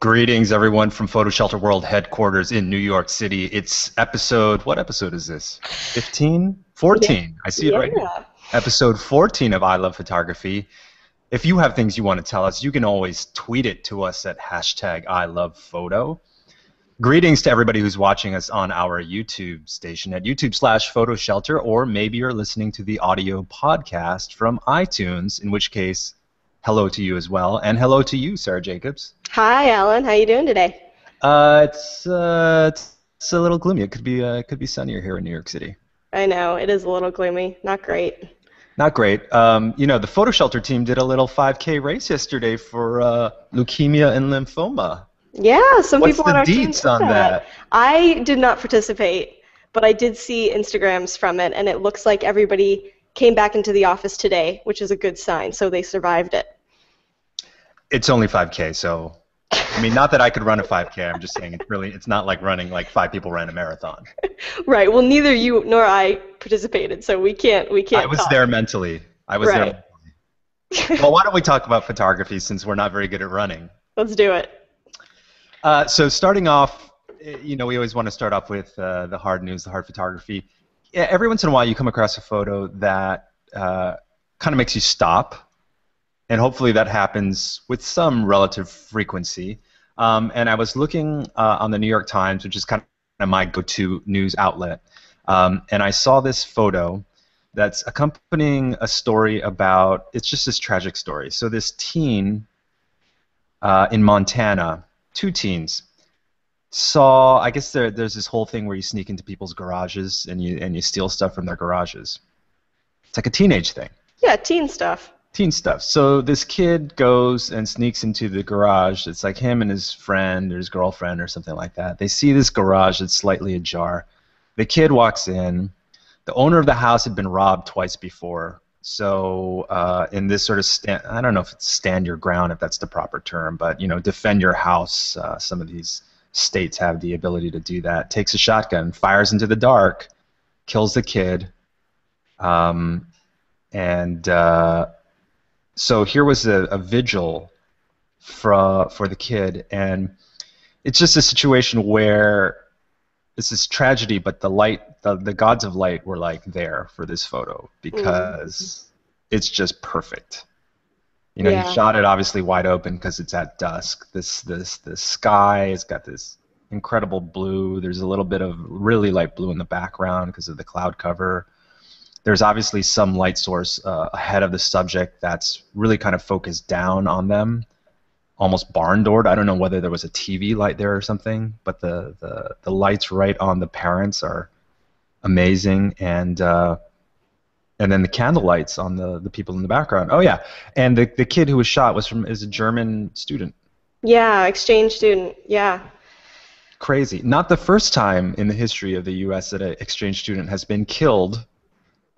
Greetings, everyone, from PhotoShelter World headquarters in New York City. It's what episode is this? 15? 14. I see it right here. Episode 14 of I Love Photography. If you have things you want to tell us, you can always tweet it to us at hashtag I Love Photo. Greetings to everybody who's watching us on our YouTube station at YouTube/PhotoShelter, or maybe you're listening to the audio podcast from iTunes, in which case, hello to you as well, and hello to you, Sara Jacobs. Hi, Alan. How you doing today? It's a little gloomy. It could be sunnier here in New York City. I know it is a little gloomy. Not great. Not great. You know, the PhotoShelter team did a little 5K race yesterday for leukemia and lymphoma. Yeah, some people on our team What's the deets on that? I did not participate, but I did see Instagrams from it, and it looks like everybody came back into the office today, which is a good sign. So they survived it. It's only 5K, so I mean, not that I could run a 5K. I'm just saying it's not like running like 5 people ran a marathon. Right. Well, neither you nor I participated, so we can't. I was there mentally. I was there mentally. Well, why don't we talk about photography since we're not very good at running? Let's do it. So starting off, you know, we always want to start off with the hard news, the hard photography. Yeah, every once in a while you come across a photo that kind of makes you stop. And hopefully that happens with some relative frequency. And I was looking on the New York Times, which is kind of my go-to news outlet, and I saw this photo that's accompanying a story about, it's just this tragic story. So this teen in Montana, 2 teens, saw, I guess there's this whole thing where you sneak into people's garages and you steal stuff from their garages. It's like a teenage thing. Yeah, teen stuff. Teen stuff. So this kid goes and sneaks into the garage. It's like him and his friend or his girlfriend or something like that. They see this garage that's slightly ajar. The kid walks in. The owner of the house had been robbed twice before. So in this sort of I don't know if it's stand your ground, if that's the proper term, but you know, defend your house. Some of these states have the ability to do that. Takes a shotgun, fires into the dark, kills the kid, so here was a vigil for the kid, and it's just a situation where this is tragedy, but the gods of light were like there for this photo because it's just perfect. You know, he shot it obviously wide open because it's at dusk. This sky has got this incredible blue. There's a little bit of really light blue in the background because of the cloud cover. There's obviously some light source ahead of the subject that's really kind of focused down on them, almost barn doored. I don't know whether there was a TV light there or something, but the lights right on the parents are amazing, and then the candle lights on the people in the background. Oh yeah, and the kid who was shot is a German student. Yeah, exchange student. Yeah. Crazy. Not the first time in the history of the U.S. that an exchange student has been killed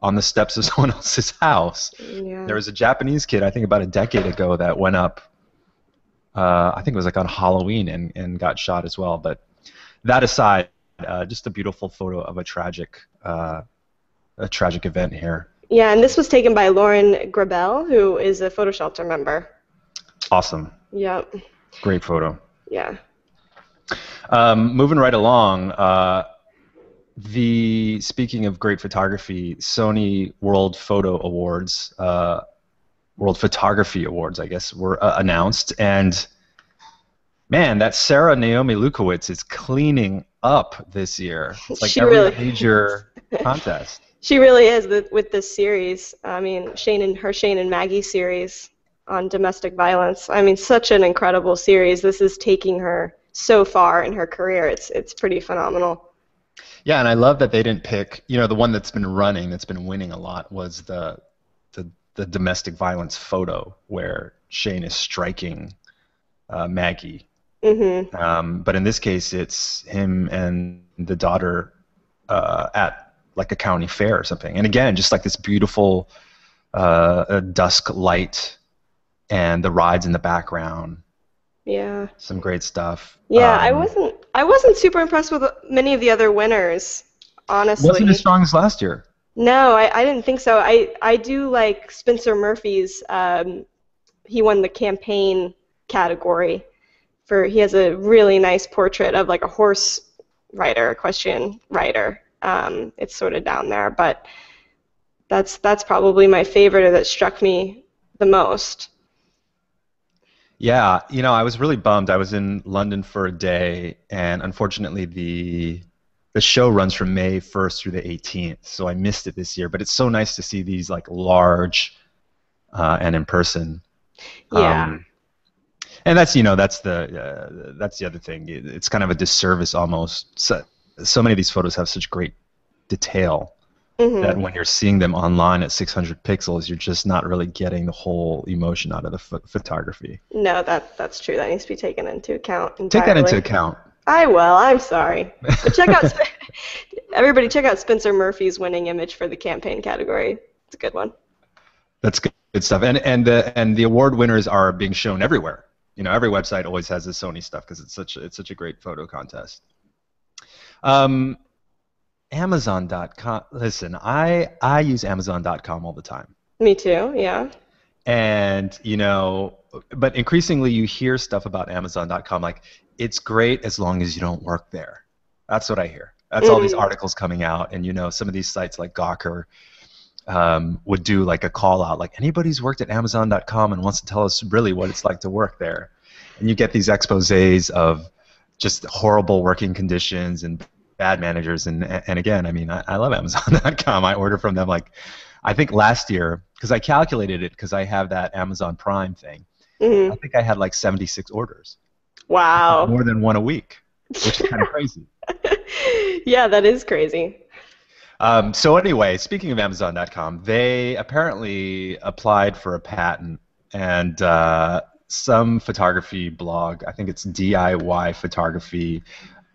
on the steps of someone else's house. Yeah. There was a Japanese kid, I think about a decade ago, that went up, I think it was like on Halloween, and got shot as well. But that aside, just a beautiful photo of a tragic event here. Yeah, and this was taken by Lauren Grabelle, who is a PhotoShelter member. Awesome. Yep. Great photo. Yeah. Moving right along, speaking of great photography, Sony World Photo Awards, World Photography Awards, I guess, were announced, and man, that Sara Naomi Lewkowicz is cleaning up this year. It's like every major contest. She really is with this series. I mean, Shane and Maggie series on domestic violence. I mean, such an incredible series. This is taking her so far in her career. It's pretty phenomenal. Yeah, and I love that they didn't pick, you know, the one that's been running, that's been winning a lot, was the domestic violence photo where Shane is striking Maggie. Mm-hmm. But in this case, it's him and the daughter at like a county fair or something. And again, just like this beautiful dusk light and the rides in the background. Yeah. Some great stuff. Yeah, I wasn't super impressed with many of the other winners, honestly. Wasn't as strong as last year. No, I didn't think so. I do like Spencer Murphy's. He won the campaign category he has a really nice portrait of like a horse rider, equestrian rider. It's sort of down there, but that's probably my favorite, or that struck me the most. Yeah, I was really bummed. I was in London for a day, and unfortunately the show runs from May 1st through the 18th, so I missed it this year. But it's so nice to see these like large and in person. Yeah. And that's that's the other thing. It's kind of a disservice almost. So many of these photos have such great detail that when you're seeing them online at 600 pixels, you're just not really getting the whole emotion out of the photography. No, that's true. That needs to be taken into account entirely. Take that into account. I will. I'm sorry. But everybody check out Spencer Murphy's winning image for the campaign category. It's a good one. That's good stuff. And the award winners are being shown everywhere. Every website always has the Sony stuff because it's such a great photo contest. Amazon.com. Listen, I use Amazon.com all the time. Me too. Yeah. And but increasingly you hear stuff about Amazon.com like it's great as long as you don't work there. That's what I hear. That's all these articles coming out, and some of these sites like Gawker would do like a call out, like anybody who's worked at Amazon.com and wants to tell us really what it's like to work there, and you get these exposés of just horrible working conditions and bad managers, and again, I mean, I love Amazon.com. I order from them like, I think last year, because I calculated it because I have that Amazon Prime thing. I think I had like 76 orders. Wow. More than one a week, which is kind of crazy. Yeah, that is crazy. So anyway, speaking of Amazon.com, they apparently applied for a patent, and some photography blog, I think it's DIY Photography,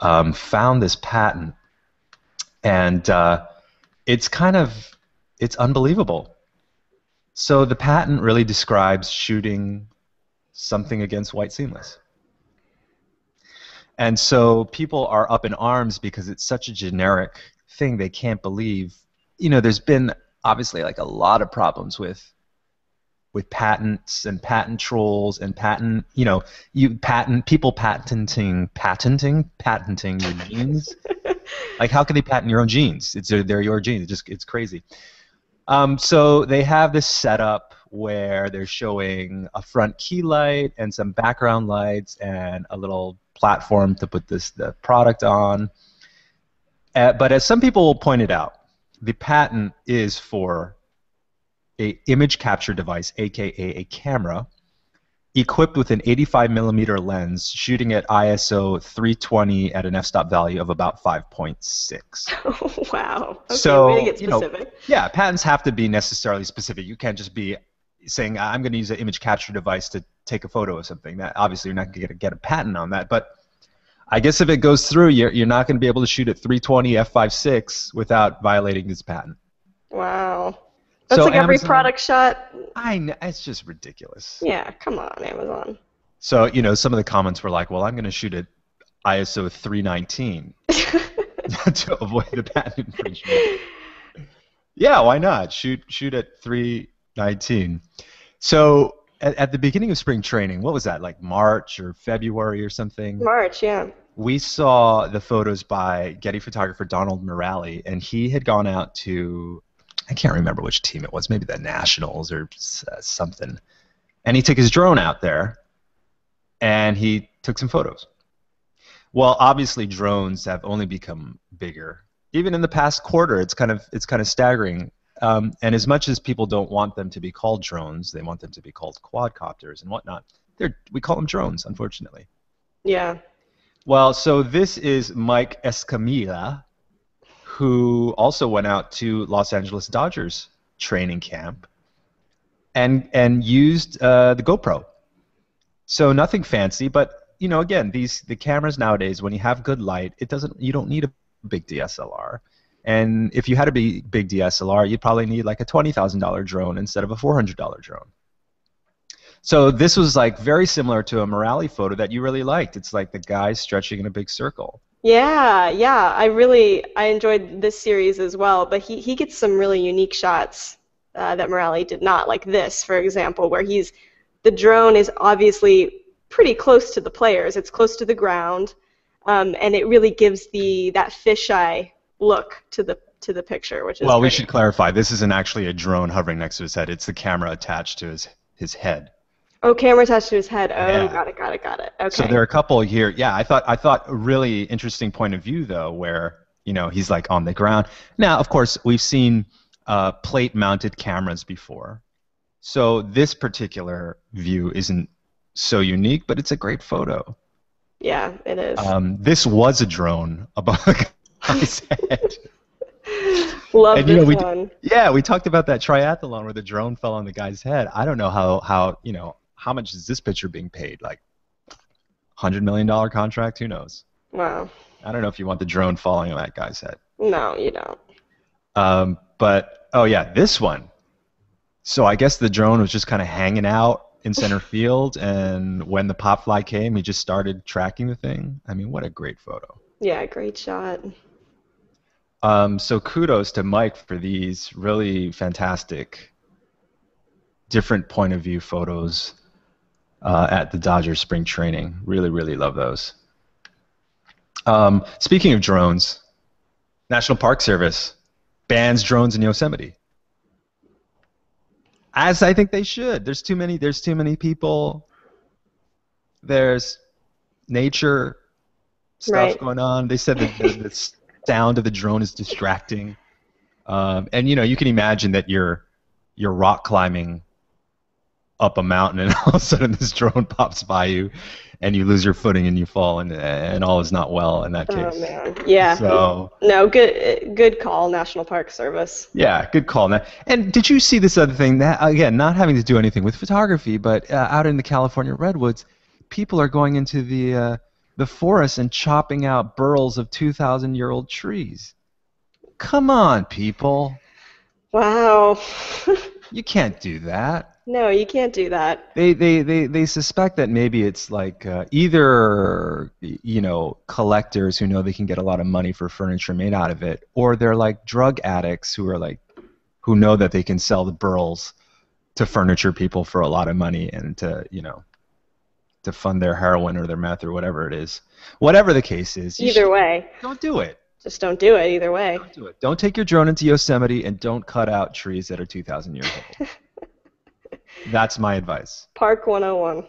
found this patent, and it's unbelievable. So the patent really describes shooting something against white seamless. And so people are up in arms because it's such a generic thing they can't believe. There's been obviously like a lot of problems with patents and patent trolls and people patenting your genes. Like, how can they patent your own genes? They're your genes. It's crazy. So they have this setup where they're showing a front key light and some background lights and a little platform to put the product on. But as some people pointed out, the patent is for an image capture device, aka a camera, equipped with an 85mm lens, shooting at ISO 320 at an f-stop value of about 5.6. Oh, wow. Okay, so, way to get specific. Yeah, patents have to be necessarily specific. You can't just be saying, I'm going to use an image capture device to take a photo of something. That obviously you're not going to get a patent on that. But I guess if it goes through, you're not going to be able to shoot at 320 f5.6 without violating this patent. Wow. That's like every product shot. I know, it's just ridiculous. Yeah, come on, Amazon. So, some of the comments were like, well, I'm going to shoot at ISO 319 to avoid the patent infringement. Yeah, why not? Shoot at 319. So at the beginning of spring training, what was that, like March or February or something? March, yeah. We saw the photos by Getty photographer Donald Morale, and he had gone out to, I can't remember which team it was, maybe the Nationals or something. And he took his drone out there, and he took some photos. Well, obviously drones have only become bigger. Even in the past quarter, it's kind of staggering. And as much as people don't want them to be called drones, they want them to be called quadcopters and whatnot. We call them drones, unfortunately. Yeah. Well, so this is Mike Escamilla, who also went out to Los Angeles Dodgers training camp and used the GoPro. So nothing fancy, but again, the cameras nowadays, when you have good light, you don't need a big DSLR. And if you had a big DSLR, you'd probably need like a $20,000 drone instead of a $400 drone. So this was like very similar to a Morale photo that you really liked. It's like the guy stretching in a big circle. Yeah. I enjoyed this series as well, but he gets some really unique shots that Morale did not, like this, for example, where the drone is obviously pretty close to the players. It's close to the ground, and it really gives that fisheye look to the picture, which is Well, we great. should clarify. This isn't actually a drone hovering next to his head. It's the camera attached to his head. Oh, camera attached to his head. Oh, Yeah. got it. Okay. So there are a couple here. Yeah, I thought a really interesting point of view though, where he's like on the ground. Now, of course, we've seen plate-mounted cameras before, so this particular view isn't so unique, but it's a great photo. Yeah, it is. This was a drone above the guy's head. Love this one. Yeah, we talked about that triathlon where the drone fell on the guy's head. I don't know how much is this picture being paid? Like $100 million contract? Who knows? Wow. I don't know if you want the drone falling on that guy's head. No, you don't. But oh yeah, this one. So I guess the drone was just kind of hanging out in center field, and when the pop fly came, he just started tracking the thing. I mean, what a great photo. Yeah, great shot. So kudos to Mike for these really fantastic, different point of view photos at the Dodgers spring training. Really, really love those. Speaking of drones, National Park Service bans drones in Yosemite. As I think they should. There's too many people. There's nature stuff going on. They said that the sound of the drone is distracting. And you can imagine that you're rock climbing up a mountain, and all of a sudden this drone pops by you, and you lose your footing and you fall, and all is not well in that case. Oh man, yeah. So no, good call, National Park Service. Yeah, good call. And did you see this other thing? That again, not having to do anything with photography, but out in the California redwoods, people are going into the forest and chopping out burls of 2,000-year-old trees. Come on, people. Wow. You can't do that. No, you can't do that. They suspect that maybe it's like either collectors who know they can get a lot of money for furniture made out of it, or they're like drug addicts who know that they can sell the burls to furniture people for a lot of money and to fund their heroin or their meth or whatever it is. Whatever the case is. Either way. Don't do it. Just don't do it either way. Don't do it. Don't take your drone into Yosemite, and don't cut out trees that are 2,000 years old. That's my advice. Park 101.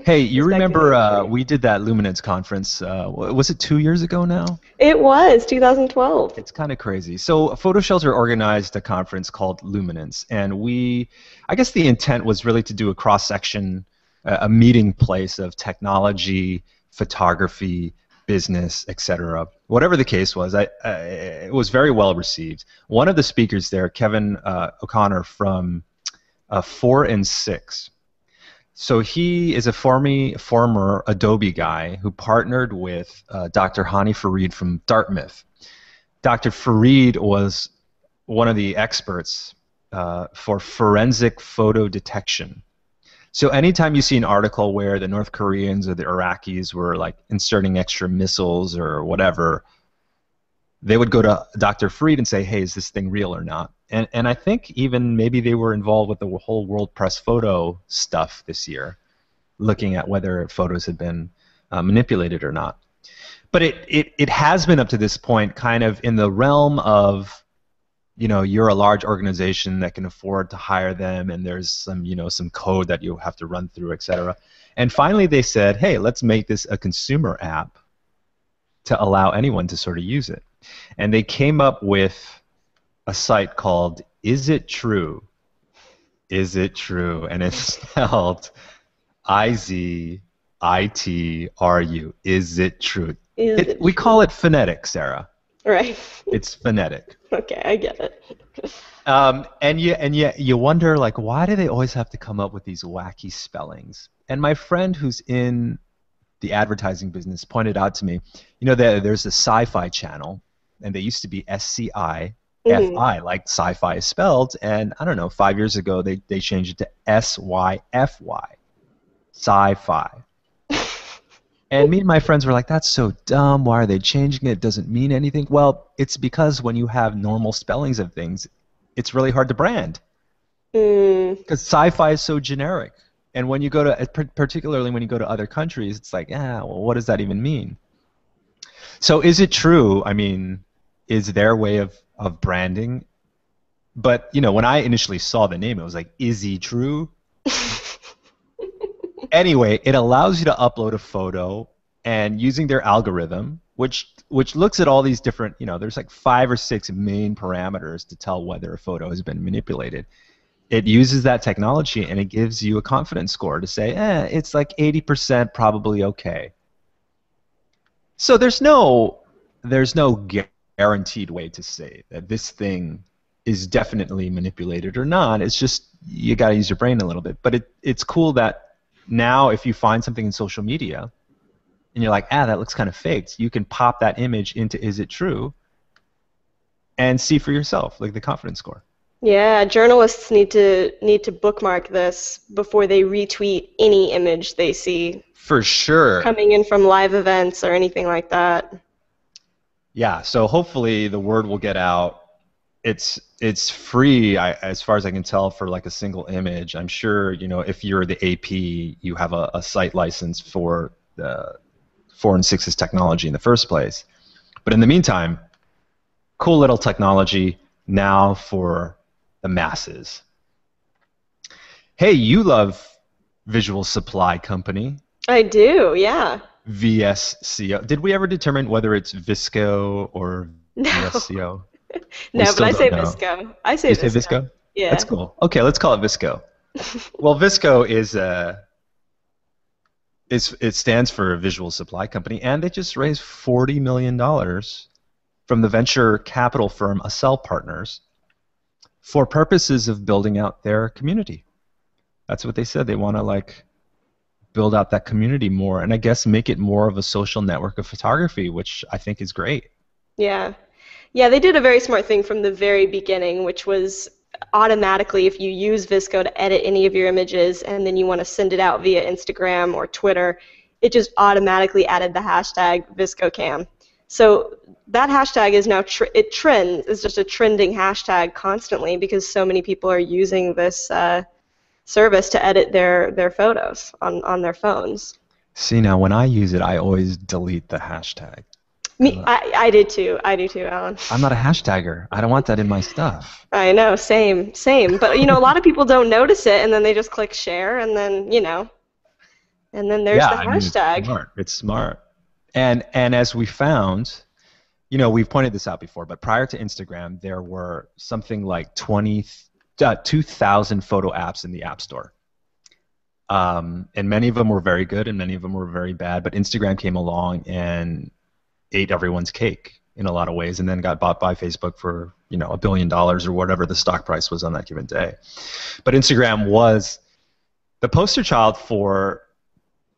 Hey, you remember we did that Luminance conference, was it 2 years ago now? It was, 2012. It's kind of crazy. So PhotoShelter organized a conference called Luminance, and I guess the intent was really to do a cross-section, a meeting place of technology, photography, business, etc. Whatever the case was, it was very well received. One of the speakers there, Kevin O'Connor from Fourandsix. So he is a former Adobe guy who partnered with Dr. Hani Farid from Dartmouth. Dr. Farid was one of the experts for forensic photo detection. So anytime you see an article where the North Koreans or the Iraqis were like inserting extra missiles or whatever, they would go to Dr. Farid and say, hey, is this thing real or not? And I think even maybe they were involved with the whole World Press Photo stuff this year, looking at whether photos had been manipulated or not. But it has been up to this point kind of in the realm of, you're a large organization that can afford to hire them, and there's some code that you have to run through, etc. And finally they said, hey, let's make this a consumer app to allow anyone to sort of use it. And they came up with a site called Izitru. Izitru, and it's spelled Izitru. Izitru. We call it phonetic, Sarah. Right. It's phonetic. Okay, I get it. And you wonder, like, why do they always have to come up with these wacky spellings? And my friend who's in the advertising business pointed out to me, there's a sci-fi channel, and they used to be SCI. FI, like sci-fi is spelled, and I don't know, 5 years ago they changed it to SYFY, sci-fi. And me and my friends were like, that's so dumb, why are they changing it? It doesn't mean anything. Well, it's because when you have normal spellings of things, it's really hard to brand. Because sci-fi is so generic. And when you go to, particularly when you go to other countries, it's like, well, what does that even mean? So is it true? I mean, is their way of branding? But, you know, when I initially saw the name, it was like, Izitru? Anyway, it allows you to upload a photo, and using their algorithm, which looks at all these different, you know, there's like 5 or 6 main parameters to tell whether a photo has been manipulated. It uses that technology, and it gives you a confidence score to say, it's like 80% probably okay. So there's no guaranteed way to say that this thing is definitely manipulated or not. It's just you got to use your brain a little bit. But it's cool that now if you find something in social media and you're like, that looks kind of faked, you can pop that image into Izitru and see for yourself, like the confidence score. Yeah, journalists need to bookmark this before they retweet any image they see. For sure. Coming in from live events or anything like that. Yeah, so hopefully the word will get out. It's free, as far as I can tell, for like a single image. I'm sure, you know, if you're the AP, you have a site license for the Fourandsix's technology in the first place. But in the meantime, cool little technology now for the masses. Hey, you love Visual Supply Company. I do, yeah. VSCO. Did we ever determine whether it's VSCO or VSCO? No, but I say VSCO. I say VSCO. You say VSCO? Yeah. That's cool. Okay, let's call it VSCO. Well, VSCO it stands for Visual Supply Company, and they just raised $40 million from the venture capital firm Accel Partners for purposes of building out their community. That's what they said. They want to like build out that community more, and I guess make it more of a social network of photography, which I think is great. Yeah. Yeah, they did a very smart thing from the very beginning, which was automatically, if you use VSCO to edit any of your images and then you want to send it out via Instagram or Twitter, it just automatically added the hashtag VSCOCam. So that hashtag is now, it trends, it's just a trending hashtag constantly because so many people are using this service to edit their photos on their phones. See, now when I use it, I always delete the hashtag. I do too, Alan. I'm not a hashtagger. I don't want that in my stuff. I know, same. But, you know, a lot of people don't notice it, and then they just click share, and then, you know, and then there's the hashtag. It's smart. And as we found, you know, we've pointed this out before, but prior to Instagram, there were something like 2,000 photo apps in the App Store. And many of them were very good, and many of them were very bad, but Instagram came along and ate everyone's cake in a lot of ways, and then got bought by Facebook for, you know, $1 billion or whatever the stock price was on that given day. But Instagram was the poster child for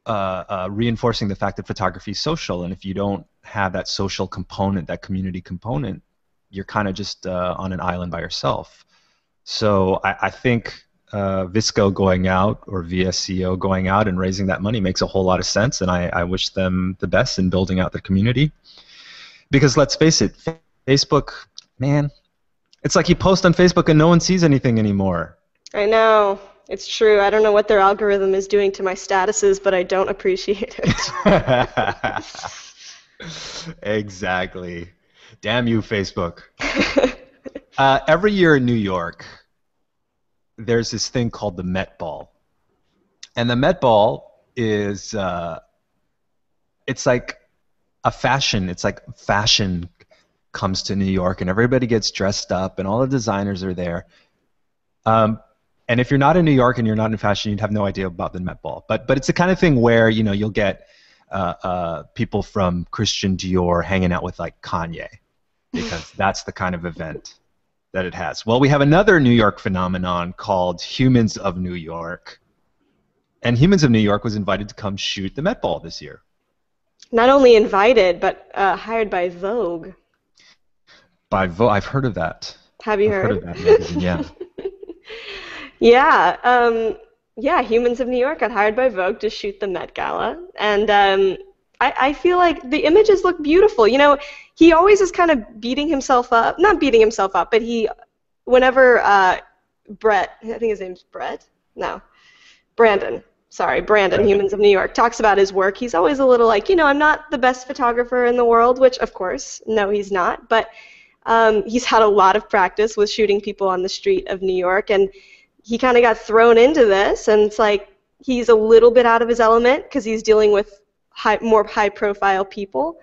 reinforcing the fact that photography is social, and if you don't have that social component, that community component, you're kind of just on an island by yourself. So I think VSCO going out, or VSCO going out and raising that money makes a whole lot of sense, and I wish them the best in building out their community. Because let's face it, Facebook, man, it's like you post on Facebook and no one sees anything anymore. I know. It's true. I don't know what their algorithm is doing to my statuses, but I don't appreciate it. Exactly. Damn you, Facebook. Every year in New York, there's this thing called the Met Ball. And the Met Ball is, it's like a fashion. It's like fashion comes to New York, and everybody gets dressed up, and all the designers are there. And if you're not in New York and you're not in fashion, you'd have no idea about the Met Ball. But it's the kind of thing where, you know, you'll get people from Christian Dior hanging out with like Kanye, because that's the kind of event that it has. Well, we have another New York phenomenon called Humans of New York. And Humans of New York was invited to come shoot the Met Ball this year. Not only invited, but hired by Vogue. By Vogue, I've heard of that. Have you heard? I've heard of that magazine, yeah. Yeah, Humans of New York got hired by Vogue to shoot the Met Gala, and I feel like the images look beautiful. You know, he always is kind of beating himself up, not beating himself up, but whenever Brett, I think his name's Brett, no, Brandon. Sorry, Brandon, Humans of New York, talks about his work. He's always a little like, I'm not the best photographer in the world, which, of course, no, he's not. But he's had a lot of practice with shooting people on the street of New York, and he kind of got thrown into this, and it's like he's a little bit out of his element because he's dealing with more high-profile people.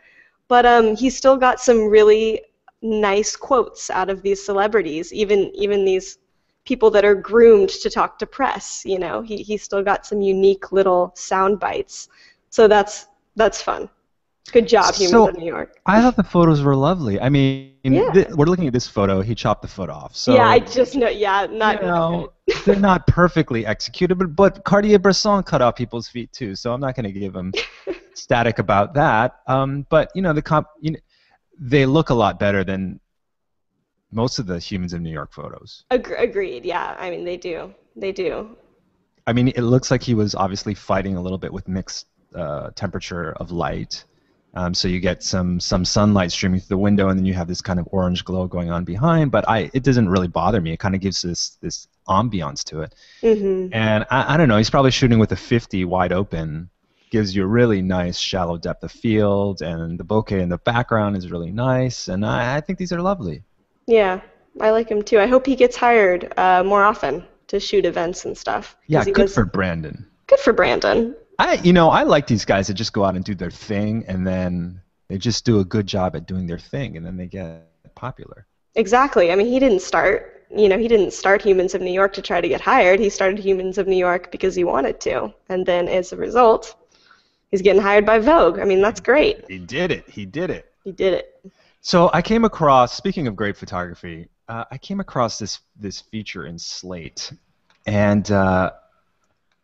But he's still got some really nice quotes out of these celebrities, even these people that are groomed to talk to press. He's still got some unique little sound bites. So that's fun. Good job, Humans of New York. I thought the photos were lovely. I mean, yeah. We're looking at this photo. He chopped the foot off. So yeah, I just know. Yeah, not. They're not perfectly executed, but Cartier-Bresson cut off people's feet too. So I'm not going to give him static about that. But they look a lot better than most of the Humans of New York photos. Agreed. Yeah, I mean they do. They do. I mean, it looks like he was obviously fighting a little bit with mixed temperature of light. So you get some sunlight streaming through the window, and then you have this kind of orange glow going on behind. But it doesn't really bother me. It kind of gives this ambiance to it. Mm-hmm. And I don't know. He's probably shooting with a 50 wide open. Gives you a really nice shallow depth of field, and the bokeh in the background is really nice. And I think these are lovely. Yeah, I like him too. I hope he gets hired more often to shoot events and stuff. Yeah, good for Brandon. Good for Brandon. I like these guys that just go out and do their thing, and then they just do a good job at doing their thing, and then they get popular. Exactly. I mean, he didn't start Humans of New York to try to get hired. He started Humans of New York because he wanted to, and then as a result, he's getting hired by Vogue. I mean, that's great. He did it. He did it. So I came across, speaking of great photography, I came across this feature in Slate, and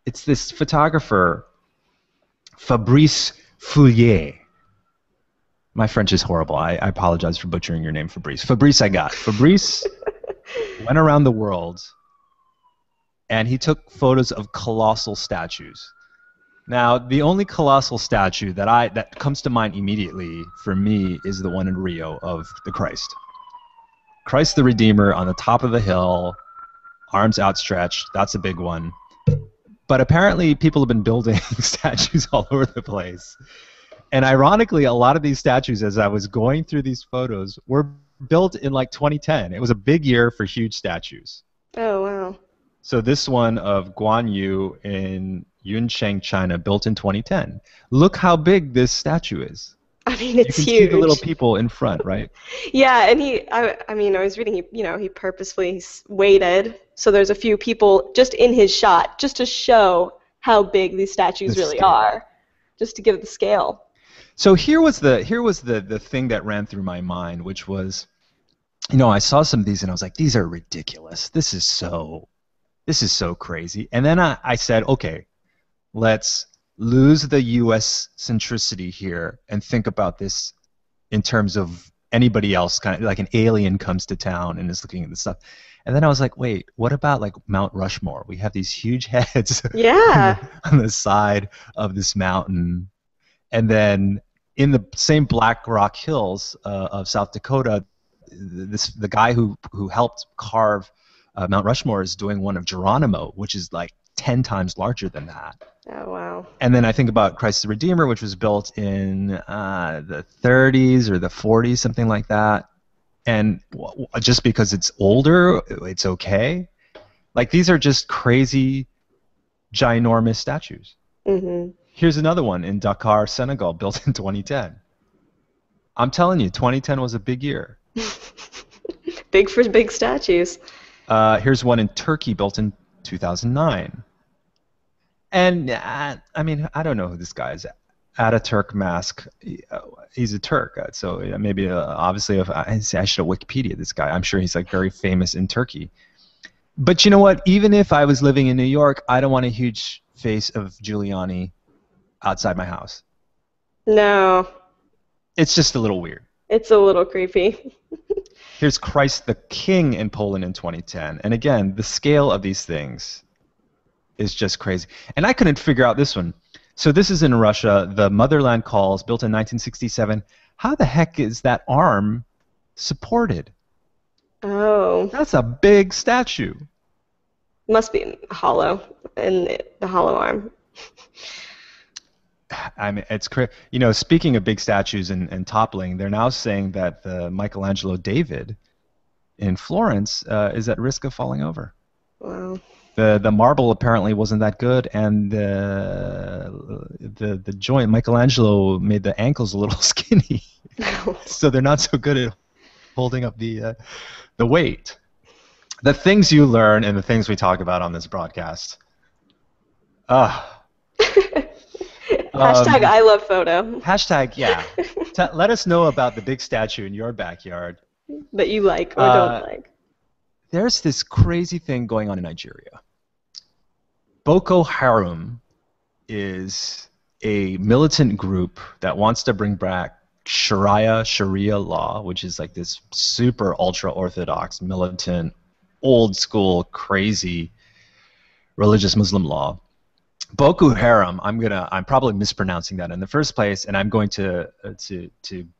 it's this photographer, Fabrice Fouillet. My French is horrible. I apologize for butchering your name, Fabrice. Fabrice went around the world, and he took photos of colossal statues. Now, the only colossal statue that comes to mind immediately for me is the one in Rio of the Christ. Christ the Redeemer on the top of the hill, arms outstretched. That's a big one. But apparently people have been building statues all over the place. And ironically, a lot of these statues, as I was going through these photos, were built in like 2010. It was a big year for huge statues. Oh, wow. So this one of Guan Yu in Yuncheng, China, built in 2010. Look how big this statue is. I mean, it's huge. You can see the little people in front, right? Yeah, and I was reading, he purposefully waited, so there's a few people just in his shot, just to show how big these statues really are, just to give the scale. So here was the thing that ran through my mind, which was, I saw some of these and I was like, these are ridiculous. This is so crazy. And then I said, okay, let's lose the U.S. centricity here and think about this in terms of anybody else, kind of like an alien comes to town and is looking at this stuff. And then I was like, wait, what about like Mount Rushmore? We have these huge heads on the side of this mountain. And then in the same Black Rock Hills of South Dakota, the guy who helped carve Mount Rushmore is doing one of Geronimo, which is like 10 times larger than that. Oh, wow. And then I think about Christ the Redeemer, which was built in the 30s or the 40s, something like that. And just because it's older, it's okay. Like, these are just crazy, ginormous statues. Mm-hmm. Here's another one in Dakar, Senegal, built in 2010. I'm telling you, 2010 was a big year. Big for big statues. Here's one in Turkey, built in 2009. And, I mean, I don't know who this guy is. Ataturk mask. He's a Turk, so maybe obviously I should have Wikipedia this guy. I'm sure he's like very famous in Turkey. But you know what? Even if I was living in New York, I don't want a huge face of Giuliani outside my house. No. It's just a little weird. It's a little creepy. Here's Christ the King in Poland in 2010. And again, the scale of these things is just crazy. And I couldn't figure out this one. So this is in Russia, the Motherland Calls, built in 1967. How the heck is that arm supported? Oh. That's a big statue. Must be hollow. in the hollow arm. I mean, it's crazy. You know, speaking of big statues and toppling, they're now saying that the Michelangelo David in Florence is at risk of falling over. Wow. The marble apparently wasn't that good, and the joint, Michelangelo made the ankles a little skinny, so they're not so good at holding up the weight. The things you learn and the things we talk about on this broadcast. Hashtag I love photo. Hashtag, yeah. Let us know about the big statue in your backyard that you like or don't like. There's this crazy thing going on in Nigeria. Boko Haram is a militant group that wants to bring back Sharia law, which is like this super ultra orthodox, militant, old school, crazy religious Muslim law. Boko Haram, I'm probably mispronouncing that in the first place, and I'm going to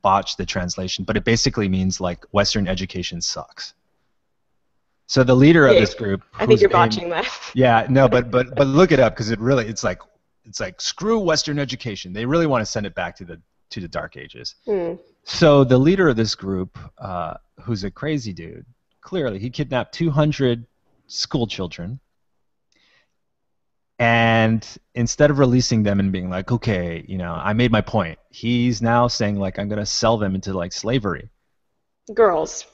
botch the translation, but it basically means like Western education sucks. So the leader of this group, I think you're botching that. Yeah, no, but look it up, because it's like screw Western education. They really want to send it back to the Dark Ages. So the leader of this group, who's a crazy dude, clearly he kidnapped 200 school children. And instead of releasing them and being like, okay, you know, I made my point, he's now saying like, I'm going to sell them into like slavery. Girls.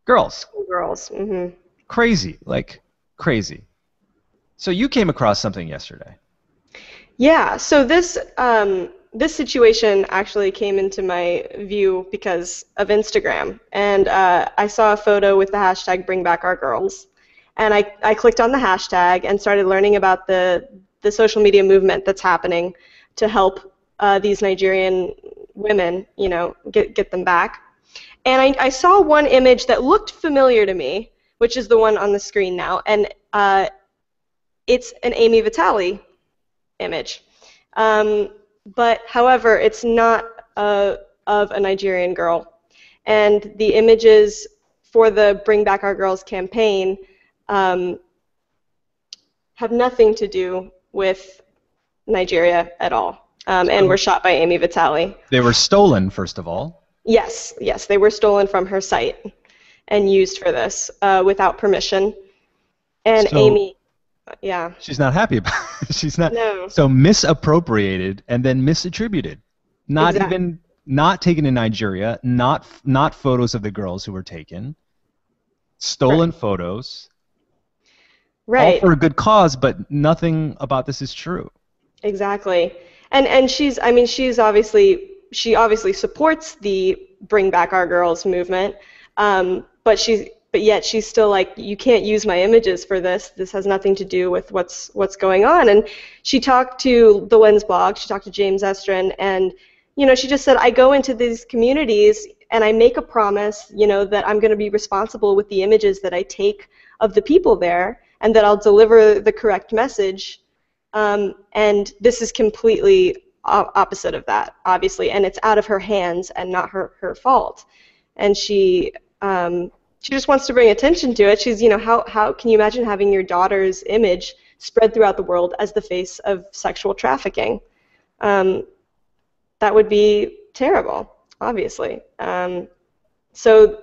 Mm-hmm. Crazy, like crazy. So you came across something yesterday. Yeah. So this situation actually came into my view because of Instagram, and I saw a photo with the hashtag BringBackOurGirls. And I clicked on the hashtag and started learning about the social media movement that's happening to help these Nigerian women, you know, get them back. And I saw one image that looked familiar to me, which is the one on the screen now, and it's an Amy Vitale image. But however, it's not of a Nigerian girl. And the images for the Bring Back Our Girls campaign have nothing to do with Nigeria at all, and were shot by Amy Vitale. They were stolen, first of all. Yes, they were stolen from her site and used for this without permission. And so, Amy, yeah. She's not happy about it. She's not. No. So misappropriated and then misattributed. Not taken in Nigeria, not photos of the girls who were taken. Stolen photos. Right. All for a good cause, but nothing about this is true. Exactly. And she obviously supports the Bring Back Our Girls movement, but yet she's still like, you can't use my images for this. This has nothing to do with what's going on. And she talked to the Lens blog. She talked to James Estrin, and you know, she just said, I go into these communities and I make a promise, you know, that I'm going to be responsible with the images that I take of the people there, and that I'll deliver the correct message. And this is completely opposite of that, obviously, and it's out of her hands and not her fault. And she just wants to bring attention to it. She's, you know, how can you imagine having your daughter's image spread throughout the world as the face of sexual trafficking? That would be terrible, obviously. So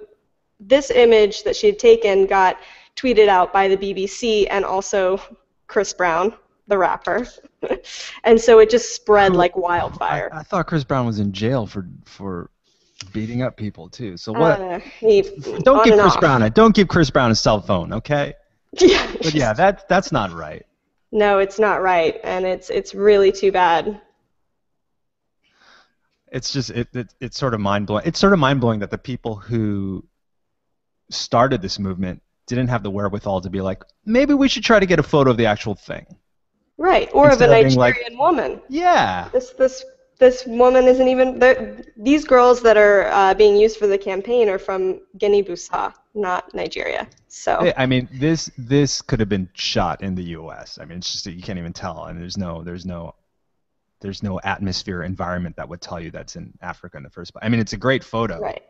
this image that she had taken got tweeted out by the BBC and also Chris Brown, the rapper. And so it just spread like wildfire. I thought Chris Brown was in jail for beating up people too. So what? Don't give Chris Brown a cell phone, okay? Yeah. But yeah, that's not right. No, it's not right, and it's really too bad. It's just it's sort of mind blowing. It's sort of mind blowing that the people who started this movement didn't have the wherewithal to be like, maybe we should try to get a photo of the actual thing. Right, or of a Nigerian woman. Yeah. This woman isn't even. These girls that are being used for the campaign are from Guinea-Bissau, not Nigeria. So. I mean, this could have been shot in the U.S. I mean, it's just that you can't even tell, and there's no atmosphere environment that would tell you that's in Africa in the first place. I mean, it's a great photo. Right.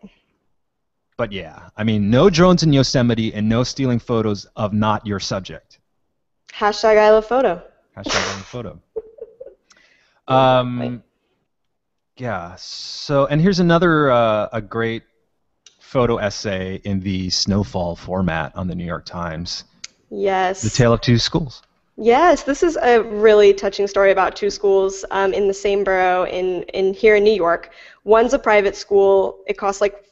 But yeah, I mean, no drones in Yosemite and no stealing photos of not your subject. Hashtag I love photo. Hashtag I love photo. Exactly. Yeah. So, and here's another a great photo essay in the snowfall format on the New York Times. The Yes. Tale of Two Schools. Yes, this is a really touching story about two schools in the same borough in here in New York. One's a private school. It costs like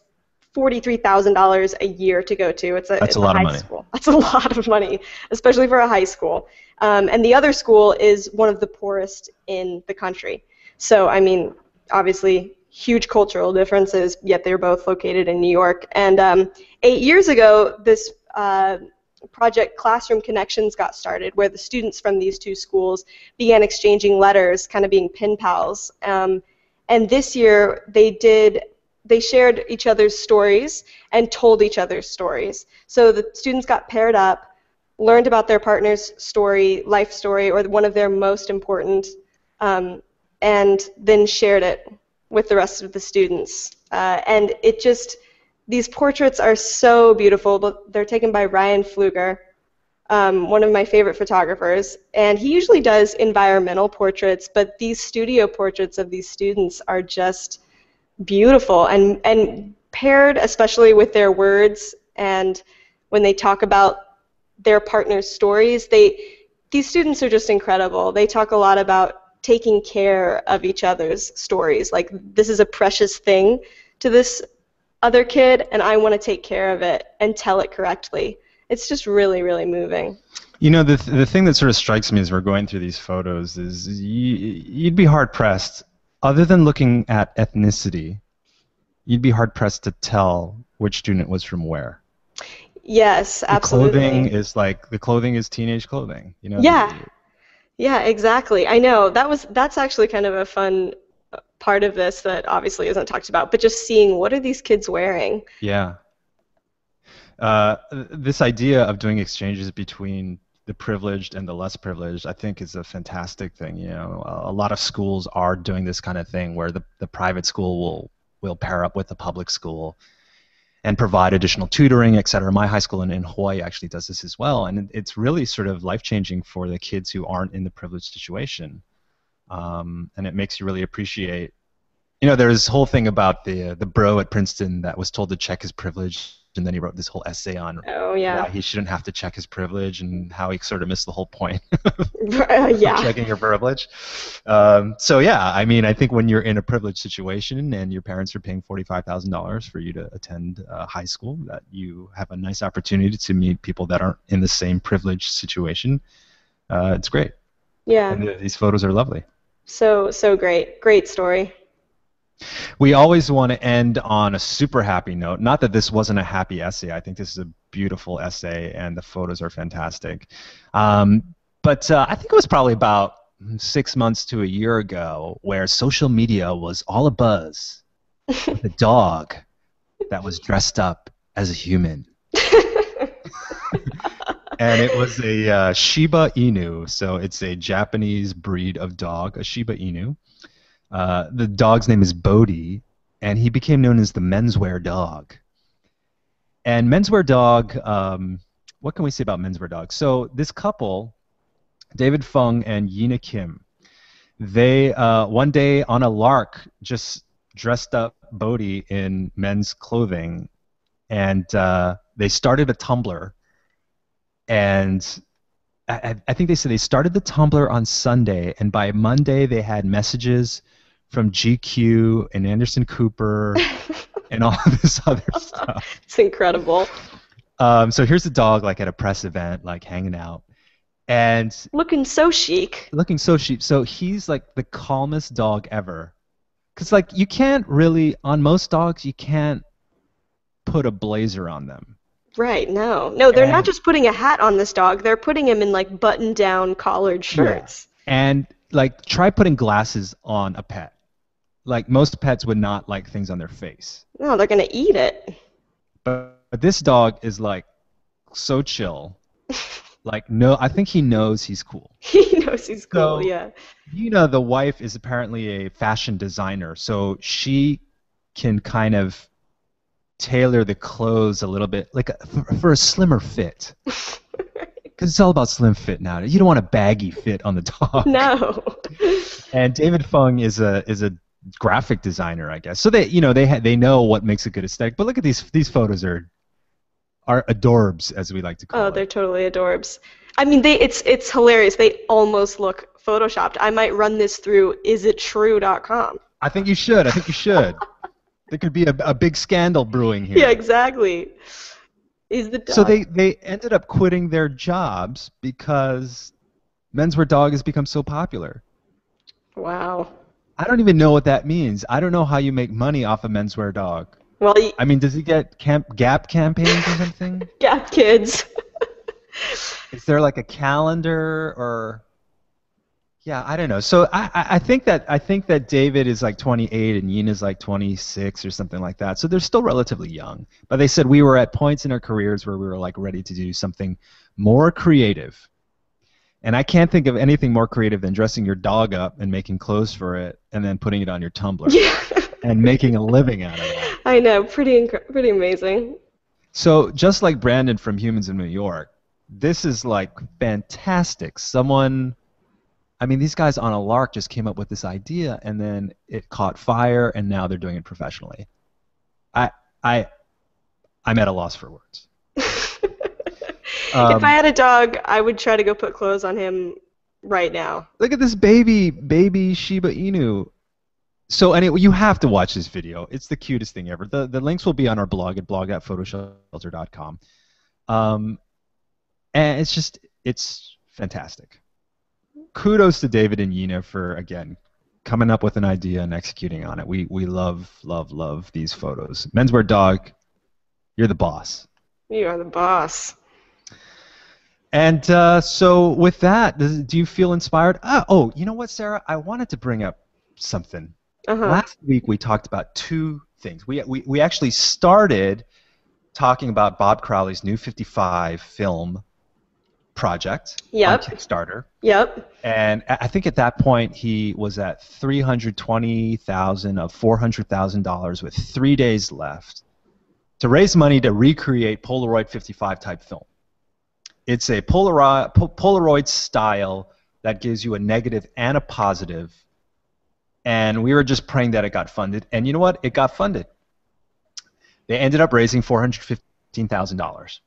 $43,000 a year to go to. That's a It's a lot of high money. school. That's a lot of money, especially for a high school. And the other school is one of the poorest in the country. So, I mean, obviously, huge cultural differences, yet they're both located in New York. And 8 years ago, this project Classroom Connections got started, where the students from these two schools began exchanging letters, kind of being pen pals. And this year, they shared each other's stories and told each other's stories. So the students got paired up, learned about their partner's story, life story, or one of their most important, and then shared it with the rest of the students. And it just, these portraits are so beautiful, but they're taken by Ryan Pfluger, one of my favorite photographers, and he usually does environmental portraits, but these studio portraits of these students are just beautiful and paired especially with their words, and when they talk about their partner's stories, these students are just incredible. They talk a lot about taking care of each other's stories. Like, this is a precious thing to this other kid, and I want to take care of it and tell it correctly. It's just really, really moving. You know, the thing that sort of strikes me as we're going through these photos is you'd be hard pressed, other than looking at ethnicity, you'd be hard pressed to tell which student was from where. Yes, The clothing absolutely. is like the clothing is teenage clothing. You know, Yeah, yeah, exactly. I know. That's actually kind of a fun part of this that obviously isn't talked about, but just seeing what are these kids wearing. yeah. This idea of doing exchanges between the privileged and the less privileged, I think, is a fantastic thing. You know, a lot of schools are doing this kind of thing where the private school will pair up with the public school and provide additional tutoring, et cetera. My high school in Hawaii actually does this as well, and it's really sort of life-changing for the kids who aren't in the privileged situation. And it makes you really appreciate. You know, there's this whole thing about the bro at Princeton that was told to check his privilege, and then he wrote this whole essay on Oh why yeah. he shouldn't have to check his privilege and how he sort of missed the whole point of Yeah. checking your privilege. So yeah, I mean, I think when you're in a privileged situation and your parents are paying $45,000 for you to attend high school, that you have a nice opportunity to meet people that aren't in the same privileged situation. It's great, Yeah. and these photos are lovely. So great. Great story. We always want to end on a super happy note. Not that this wasn't a happy essay. I think this is a beautiful essay, and the photos are fantastic. But I think it was probably about 6 months to a year ago where social media was all abuzz with a dog that was dressed up as a human. And it was a Shiba Inu, so it's a Japanese breed of dog, a Shiba Inu. The dog's name is Bodhi, and he became known as the Menswear Dog. And Menswear Dog, what can we say about Menswear Dog? So this couple, David Fung and Yina Kim, they one day on a lark just dressed up Bodhi in men's clothing, and they started a Tumblr. And I think they said they started the Tumblr on Sunday, and by Monday they had messages from GQ and Anderson Cooper and all this other stuff. It's incredible. So here's the dog, like at a press event, like hanging out, and Looking so chic. looking so cheap. So he's like the calmest dog ever, because like you can't really, on most dogs, you can't put a blazer on them. Right, no. No, they're not And just putting a hat on this dog, they're putting him in like button-down collared yeah, shirts. and like try putting glasses on a pet. Like most pets would not like things on their face. No, they're gonna eat it. But this dog is like so chill. Like no, I think he knows he's cool. He knows he's cool, So, yeah. you know, the wife is apparently a fashion designer, so she can kind of tailor the clothes a little bit, like for a slimmer fit. Because it's all about slim fit now. You don't want a baggy fit on the dog. No. And David Fung is a graphic designer, I guess. So they know what makes a good aesthetic. But look at these photos are adorbs, as we like to call it. Oh, they're totally adorbs. I mean, it's hilarious. They almost look photoshopped. I might run this through Izitru.com. I think you should. There could be a big scandal brewing here. Yeah, exactly. Is the dog. So they ended up quitting their jobs because Menswear Dog has become so popular. Wow. I don't even know what that means. I don't know how you make money off of Menswear Dog. Well, I mean, does he get Gap campaigns or something? Gap kids. Is there like a calendar or? Yeah, I don't know. So I think that David is like 28 and Yina's like 26 or something like that. So they're still relatively young. But they said we were at points in our careers where we were like ready to do something more creative. And I can't think of anything more creative than dressing your dog up and making clothes for it and then putting it on your Tumblr and making a living out of it. I know, pretty amazing. So just like Brandon from Humans in New York, this is like fantastic. These guys on a lark just came up with this idea, and then it caught fire, and now they're doing it professionally. I'm at a loss for words. If I had a dog, I would try to go put clothes on him right now. Look at this baby Shiba Inu. So anyway, you have to watch this video. It's the cutest thing ever. The links will be on our blog at blog.photoshelter.com. And it's fantastic. Kudos to David and Yina for, again, coming up with an idea and executing on it. We love these photos. Menswear Dog, you're the boss. You are the boss. And so with that, do you feel inspired? Oh, you know what, Sarah? I wanted to bring up something. Last week we talked about two things. We actually started talking about Bob Crowley's new 55 film project on Kickstarter. Yep. And I think at that point he was at $320,000 of $400,000 with 3 days left to raise money to recreate Polaroid 55 type film. It's a Polaroid style that gives you a negative and a positive. And we were just praying that it got funded. And you know what? It got funded. They ended up raising $415,000.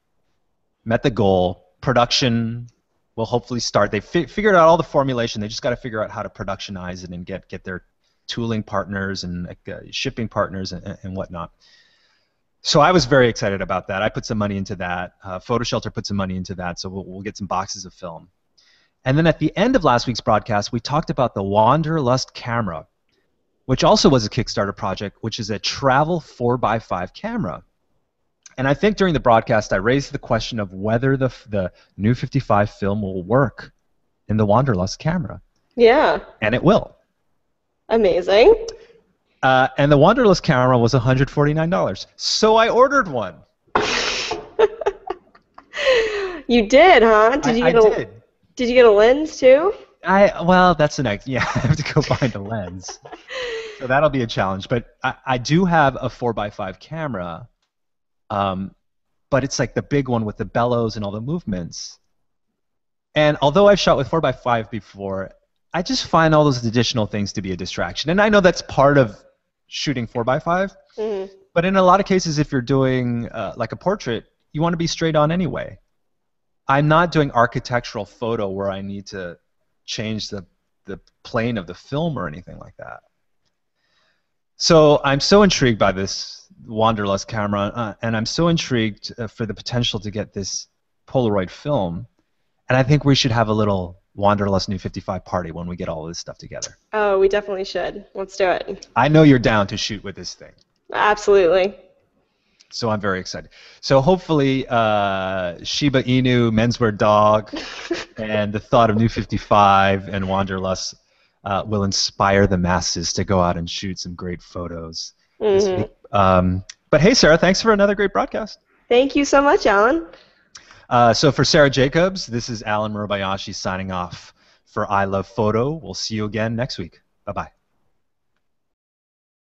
Met the goal. Production will hopefully start. They figured out all the formulation. They just got to figure out how to productionize it and get their tooling partners and shipping partners and whatnot. So I was very excited about that. I put some money into that. PhotoShelter put some money into that, so we'll get some boxes of film. And then at the end of last week's broadcast, we talked about the Wanderlust camera, which also was a Kickstarter project, which is a travel 4x5 camera. And I think during the broadcast, I raised the question of whether the new 55 film will work in the Wanderlust camera. Yeah. And it will. Amazing. And the Wanderlust camera was $149. So I ordered one. You did, huh? Did you get a lens too? Well, that's the next. Yeah, I have to go find a lens. So that'll be a challenge. But I do have a 4x5 camera, but it's like the big one with the bellows and all the movements. And although I've shot with 4x5 before, I just find all those additional things to be a distraction. And I know that's part of shooting 4x5, but in a lot of cases, if you're doing like a portrait, you want to be straight on anyway. I'm not doing architectural photo where I need to change the plane of the film or anything like that. So I'm so intrigued by this Wanderlust camera, and I'm so intrigued for the potential to get this Polaroid film. And I think we should have a little Wanderlust New 55 party when we get all of this stuff together. Oh, we definitely should. Let's do it. I know you're down to shoot with this thing. Absolutely. So I'm very excited. So hopefully Shiba Inu, Menswear Dog, and the thought of New 55 and Wanderlust will inspire the masses to go out and shoot some great photos this week. But hey, Sarah, thanks for another great broadcast. Thank you so much, Alan. So for Sarah Jacobs, this is Alan Murabayashi signing off for I Love Photo. We'll see you again next week. Bye-bye.